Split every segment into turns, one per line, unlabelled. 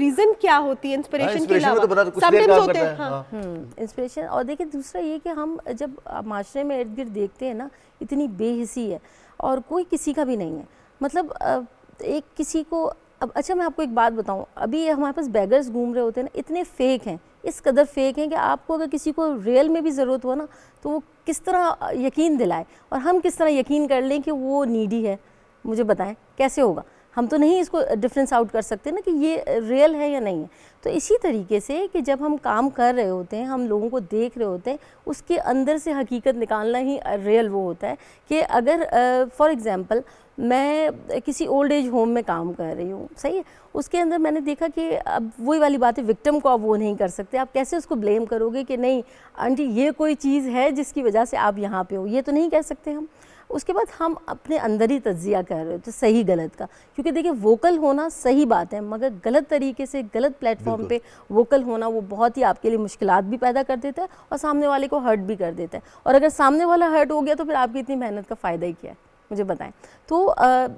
Reason क्या होती है इंस्पिरेशन के
inspiration में तो बता
अलावा?
दो, कुछ देर
Sometimes
काम
होते
करना
हैं,
है,
हाँ।
इंस्पिरेशन। और देखिए दूसरा ये कि हम जब माशरे में इर्द गिर्द देखते हैं ना, इतनी बेहिसी है और कोई किसी का भी नहीं है, मतलब एक किसी को अब अच्छा मैं आपको एक बात बताऊं, अभी हमारे पास बेगर्स घूम रहे होते हैं ना, इतने फेक हैं, इस कदर फेक हैं कि आपको अगर किसी को रियल में भी ज़रूरत हो ना तो वो किस तरह यकीन दिलाए और हम किस तरह यकीन कर लें कि वो नीडी है, मुझे बताएं कैसे होगा? हम तो नहीं इसको डिफरेंस आउट कर सकते ना कि ये रियल है या नहीं है। तो इसी तरीके से कि जब हम काम कर रहे होते हैं, हम लोगों को देख रहे होते हैं, उसके अंदर से हकीकत निकालना ही रियल वो होता है कि अगर फॉर एग्ज़ाम्पल मैं किसी ओल्ड एज होम में काम कर रही हूँ, सही है, उसके अंदर मैंने देखा कि अब वही वाली बात है, विक्टिम को आप वो नहीं कर सकते, आप कैसे उसको ब्लेम करोगे कि नहीं आंटी ये कोई चीज़ है जिसकी वजह से आप यहाँ पे हो, ये तो नहीं कह सकते हम। उसके बाद हम अपने अंदर ही तज्जिया कर रहे हो तो सही गलत का, क्योंकि देखिए वोकल होना सही बात है मगर गलत तरीके से गलत प्लेटफॉर्म पे वोकल होना वो बहुत ही आपके लिए मुश्किलात भी पैदा कर देता है और सामने वाले को हर्ट भी कर देता है। और अगर सामने वाला हर्ट हो गया तो फिर आपकी इतनी मेहनत का फ़ायदा ही क्या है, मुझे बताएं। तो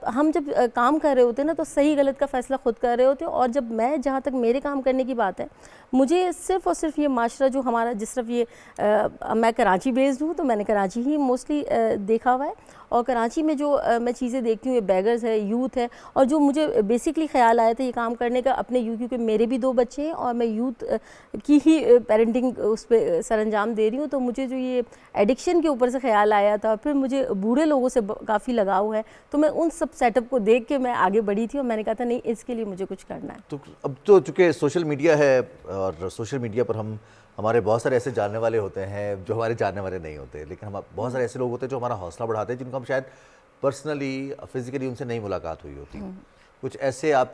हम जब काम कर रहे होते हैं ना तो सही गलत का फ़ैसला खुद कर रहे होते हैं। और जब मैं जहाँ तक मेरे काम करने की बात है, मुझे सिर्फ़ और सिर्फ ये माशरा जो हमारा जिस तरफ ये मैं कराची बेस्ड हूँ तो मैंने कराची ही मोस्टली देखा हुआ है। और कराची में जो मैं चीज़ें देखती हूँ, ये बेगर्स है, यूथ है, और जो मुझे बेसिकली ख्याल आया था ये काम करने का अपने क्योंकि मेरे भी 2 बच्चे हैं और मैं यूथ की ही पेरेंटिंग उस पर सरंजाम दे रही हूँ, तो मुझे जो ये एडिक्शन के ऊपर से ख्याल आया था, फिर मुझे बूढ़े लोगों से काफ़ी लगाव है, तो मैं उन सब सेटअप को देख के मैं आगे बढ़ी थी और मैंने कहा था नहीं इसके लिए मुझे कुछ करना है।
तो अब तो चूँकि सोशल मीडिया है और सोशल मीडिया पर हमारे बहुत सारे ऐसे जानने वाले होते हैं जो हमारे जानने वाले नहीं होते, लेकिन हम बहुत सारे ऐसे लोग होते हैं जो हमारा हौसला बढ़ाते हैं, जिनको हम शायद पर्सनली फिजिकली उनसे नहीं मुलाकात हुई होती। कुछ ऐसे आप